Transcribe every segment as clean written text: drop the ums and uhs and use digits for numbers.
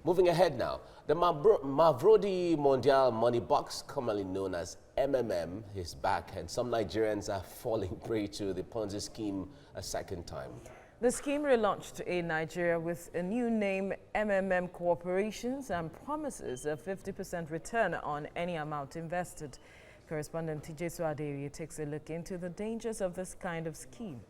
Moving ahead now, the Mavrodi Mondial Money Box, commonly known as MMM, is back, and some Nigerians are falling prey to the Ponzi scheme a second time. The scheme relaunched in Nigeria with a new name, MMM Corporations, and promises a 50% return on any amount invested. Correspondent Tijesu Aderi takes a look into the dangers of this kind of scheme.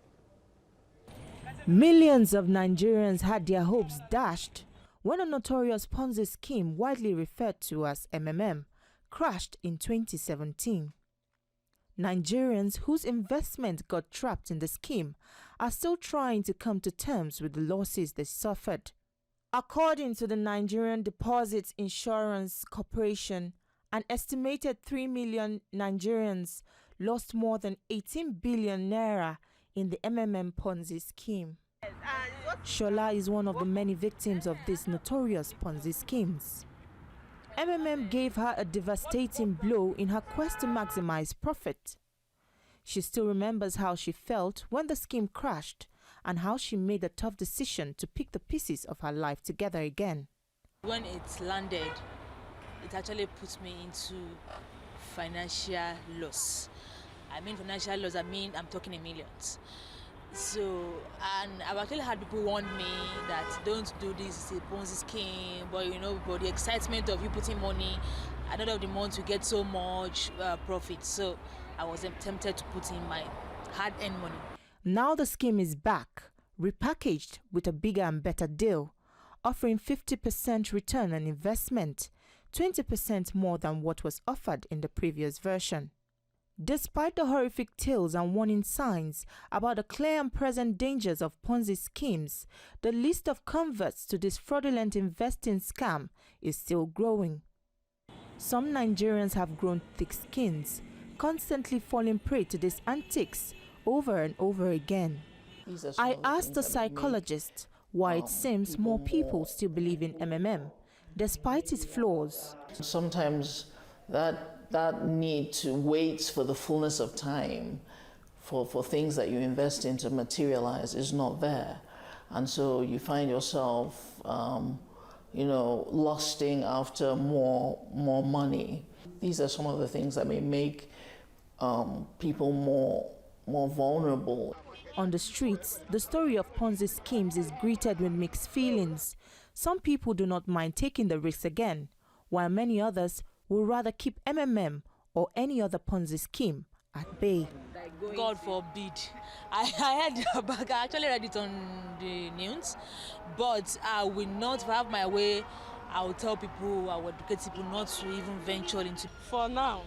Millions of Nigerians had their hopes dashed when a notorious Ponzi scheme, widely referred to as MMM, crashed in 2017. Nigerians whose investment got trapped in the scheme are still trying to come to terms with the losses they suffered. According to the Nigerian Deposit Insurance Corporation, an estimated 3 million Nigerians lost more than 18 billion naira in the MMM Ponzi scheme. Shola is one of the many victims of these notorious Ponzi schemes. MMM gave her a devastating blow in her quest to maximize profit. She still remembers how she felt when the scheme crashed and how she made a tough decision to pick the pieces of her life together again. When it landed, it actually put me into financial loss. I mean financial loss, I'm talking in millions. So, and I've actually had people warn me that don't do this, it's a Ponzi scheme, but you know, but the excitement of you putting money, at the end of the month you get so much profit. So I was tempted to put in my hard-earned money. Now the scheme is back, repackaged with a bigger and better deal, offering 50% return on investment, 20% more than what was offered in the previous version. Despite the horrific tales and warning signs about the clear and present dangers of Ponzi schemes, the list of converts to this fraudulent investing scam is still growing. Some Nigerians have grown thick skins, constantly falling prey to these antics over and over again. I asked the psychologist why it seems more people still believe in MMM, despite its flaws. Sometimes that need to wait for the fullness of time for things that you invest in to materialize is not there. And so you find yourself, lusting after more money. These are some of the things that may make people more vulnerable. On the streets, the story of Ponzi schemes is greeted with mixed feelings. Some people do not mind taking the risk again, while many others will rather keep MMM or any other Ponzi scheme at bay. God forbid. I actually read it on the news, but I will not have my way. I will tell people, I will educate people not to even venture into. For now,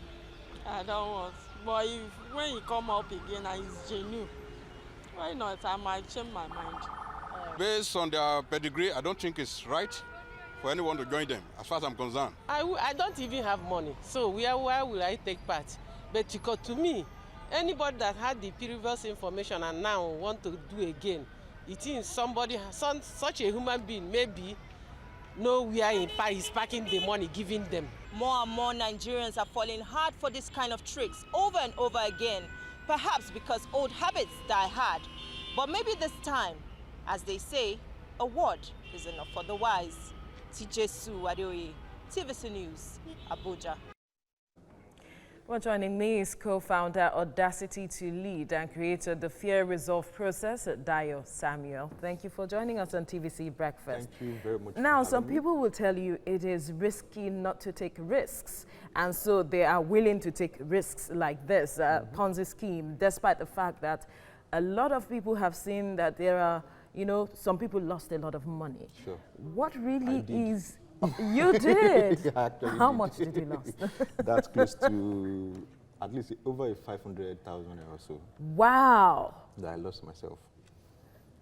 I don't want. But when you come up again and it's genuine, why not? I might change my mind. Based on their pedigree, I don't think it's right for anyone to join them, as far as I'm concerned. I don't even have money, so where will I take part? But because to me, anybody that had the previous information and now want to do again, it is somebody, such a human being, maybe nowhere in is packing the money, giving them. More and more Nigerians are falling hard for this kind of tricks over and over again, perhaps because old habits die hard. But maybe this time, as they say, a word is enough for the wise. Tijesu Aderi, TVC News, Abuja. Well, joining me is co-founder Audacity to Lead and creator the Fear Resolve Process, Dayo Samuel. Thank you for joining us on TVC Breakfast. Thank you very much. Now, some people will tell you it is risky not to take risks, and so they are willing to take risks like this, Ponzi scheme, despite the fact that a lot of people have seen that there are, some people lost a lot of money. Sure. What really is... You did? How much did you lose? That's close to at least over 500,000 or so. Wow. That I lost myself.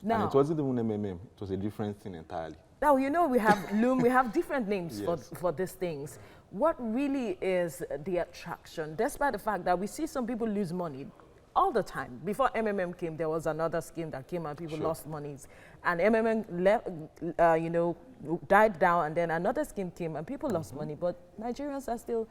Now, and it wasn't even MMM, it was a different thing entirely. Now, we have Loom, we have different names Yes. for these things. What really is the attraction, despite the fact that we see some people lose money all the time? Before MMM came, there was another scheme that came and people lost monies. And MMM died down, and then another scheme came and people lost money. But Nigerians are still,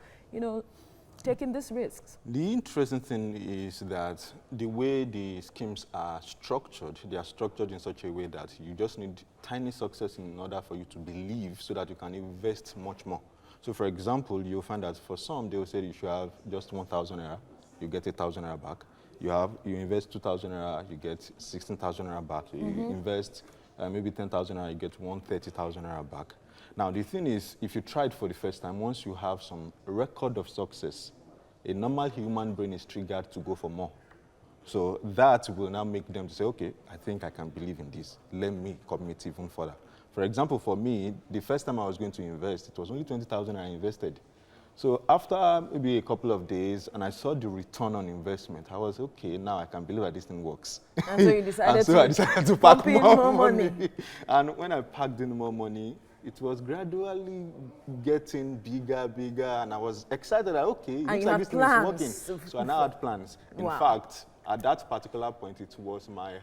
taking these risks? The interesting thing is that the way the schemes are structured, they are structured in such a way that you just need tiny success in order for you to believe so that you can invest much more. So for example, you'll find that for some, they will say you should have just 1,000 naira, you get 1,000 naira back. You invest 2,000 naira, you get 16,000 naira back. You invest maybe 10,000 naira, you get 130,000 naira back. Now the thing is, if you try it for the first time, once you have some record of success, a normal human brain is triggered to go for more. So that will now make them say, okay, I think I can believe in this. Let me commit even further. For example, for me, the first time I was going to invest, it was only 20,000 I invested. So after maybe a couple of days, and I saw the return on investment, I was, okay, now I can believe that this thing works. And so you decided, I decided to pack more money. And when I packed in more money, it was gradually getting bigger, and I was excited that, okay, looks like this thing is working. So I now had plans. In fact, at that particular point, it was my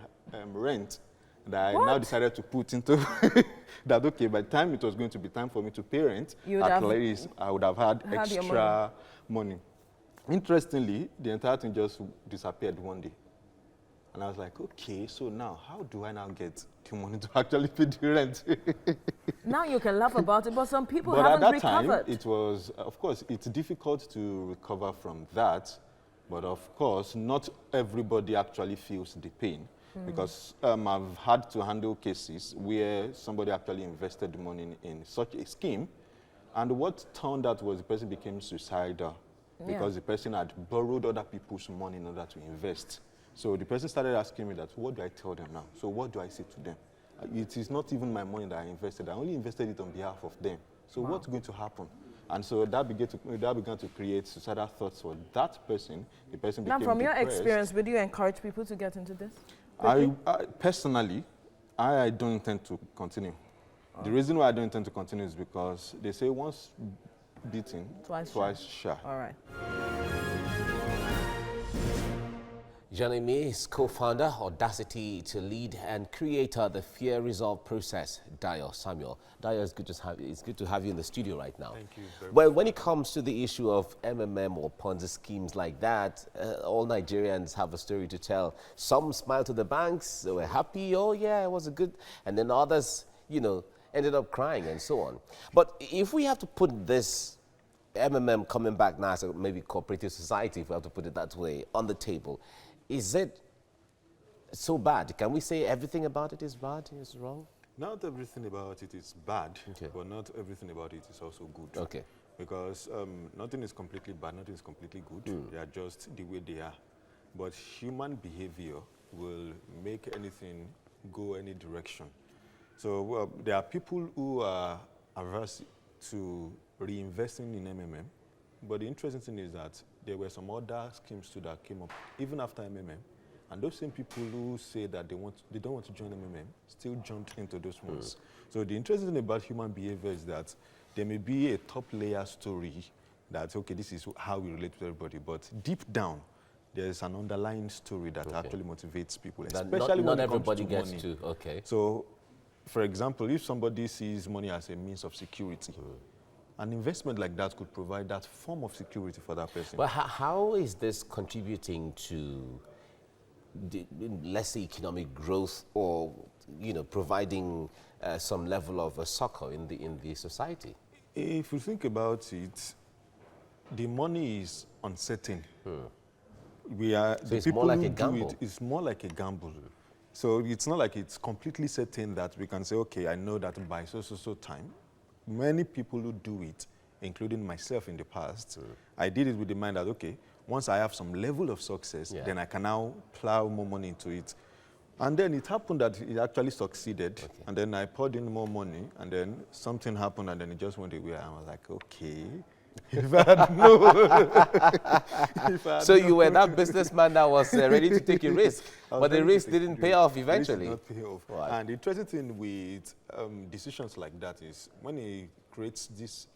rent that I now decided to put into that, okay, by the time it was going to be time for me to pay rent, at least I would have had extra money. Interestingly, the entire thing just disappeared one day. And I was like, okay, so now how do I now get the money to actually pay the rent? Now you can laugh about it, but some people but haven't at that recovered. time, it was, of course, it's difficult to recover from that. But of course, not everybody actually feels the pain. Because I've had to handle cases where somebody actually invested the money in such a scheme. And what turned out was the person became suicidal because the person had borrowed other people's money in order to invest. So the person started asking me that, what do I tell them now? So what do I say to them? It is not even my money that I invested. I only invested it on behalf of them. So what's going to happen? And so that began to create suicidal thoughts for that person. The person became Now, from your depressed. experience, would you encourage people to get into this? I personally, I don't intend to continue. The reason why I don't intend to continue is because they say once beaten, twice shy. All right. Joining me is co-founder, Audacity to Lead, and creator of the Fear Resolve Process, Dayo Samuel. Dayo, it's good to have you in the studio right now. Thank you very much. Well, when it comes to the issue of MMM or Ponzi schemes like that, all Nigerians have a story to tell. Some smile to the banks, they were happy, oh yeah, it was a good, and then others, you know, ended up crying and so on. But if we have to put this MMM coming back now, so maybe cooperative society, if we have to put it that way, on the table, is it so bad? Can we say everything about it is bad, is wrong? Not everything about it is bad, but not everything about it is also good. Okay. Because nothing is completely bad, nothing is completely good. They are just the way they are. But human behavior will make anything go any direction. So there are people who are averse to reinvesting in MMM. But the interesting thing is that there were some other schemes too that came up even after MMM, and those same people who say that they don't want to join MMM still jumped into those ones. So the interesting thing about human behavior is that there may be a top layer story that, okay, this is how we relate to everybody, but deep down there's an underlying story that actually motivates people, especially when it comes to money. Okay. So, for example, if somebody sees money as a means of security, an investment like that could provide that form of security for that person. But how is this contributing to, let's say, economic growth, or providing some level of succor in the society? If you think about it, the money is uncertain. It's more like a gamble. It's more like a gamble. So it's not like it's completely certain that we can say, okay, I know that by so time. Many people who do it, including myself in the past, I did it with the mind that, okay, once I have some level of success, then I can now plow more money into it. And then it happened that it actually succeeded. And then I poured in more money, and then something happened, and then it just went away. And I was like, okay. If I had known. So you were that businessman that was ready to take a risk, but the risk didn't pay off eventually. It did not pay off. Right. And the interesting thing with decisions like that is when it creates this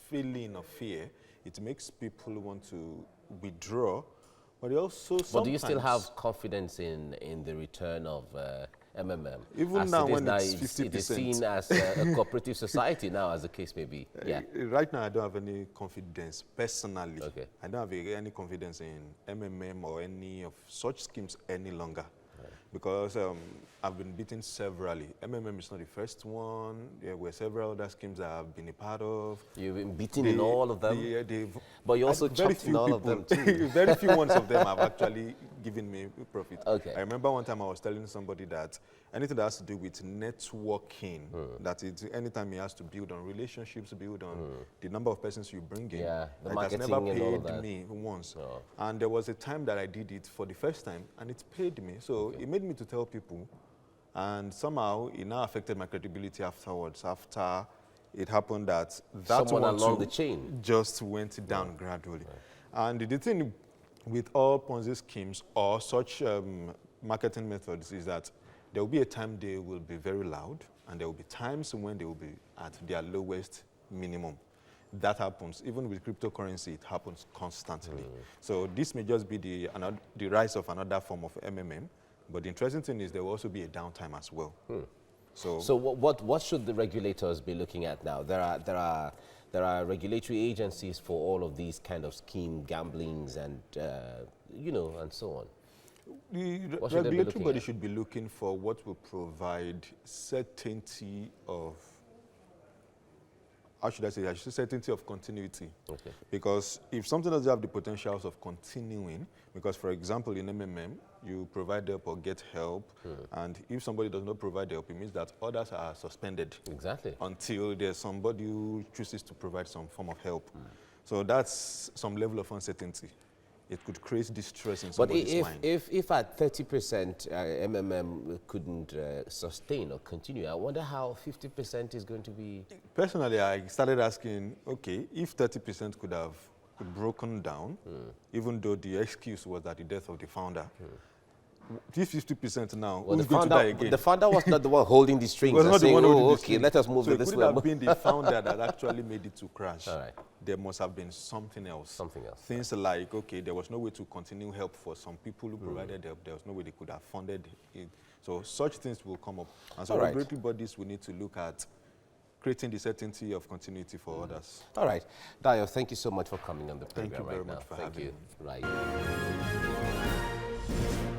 feeling of fear, it makes people want to withdraw. But it also But do you still have confidence in the return of MMM. Even as now it is when now, it's it is 50%. seen as a cooperative society now, as the case may be. Yeah. Right now, I don't have any confidence personally. Okay. I don't have any confidence in MMM or any of such schemes any longer. Because I've been beaten severally. MMM is not the first one. There were several other schemes that I've been a part of. You've been beaten in all of them? But you also very chopped in few all people, of them too. very few ones of them have actually given me profit. Okay. I remember one time I was telling somebody that anything that has to do with networking, that it's anytime he has to build on relationships, build on the number of persons you bring in, Yeah, the it has marketing never and all of paid that. me once. Oh. And there was a time that I did it for the first time, and it paid me. So it made me to tell people, and somehow it now affected my credibility afterwards. After it happened that Someone one along too the chain just went down gradually. And the thing with all Ponzi schemes or such marketing methods is that there will be a time they will be very loud, and there will be times when they will be at their lowest minimum. That happens. Even with cryptocurrency, it happens constantly. So this may just be the rise of another form of MMM, but the interesting thing is there will also be a downtime as well. So what should the regulators be looking at now? There are regulatory agencies for all of these kind of scheme gamblings and you know, and so on. The What should they be regulatory looking body at? should be looking for what will provide certainty of, how should I say, certainty of continuity. Okay. Because if something doesn't have the potentials of continuing, because for example in MMM, you provide help or get help, and if somebody does not provide help, it means that others are suspended. Exactly. Until there's somebody who chooses to provide some form of help. So that's some level of uncertainty. It could create distress in But somebody's mind. if at 30% MMM couldn't sustain or continue, I wonder how 50% is going to be. Personally, I started asking, okay, if 30% could have broken down, even though the excuse was that the death of the founder, this 50% now, Well, who's going to die again? the founder was not the one holding the strings Was and not the saying, one holding oh, the okay, strings. let us move So it it this could way. have been the founder that actually made it to crash. All right. There must have been something else. Something else. Things like, okay, there was no way to continue help for some people who provided help. There was no way they could have funded it. So such things will come up. And so All right. regulatory bodies will need to look at creating the certainty of continuity for others. All right. Dayo, thank you so much for coming on the Thank program you very right now. much for Thank having you. me. Right.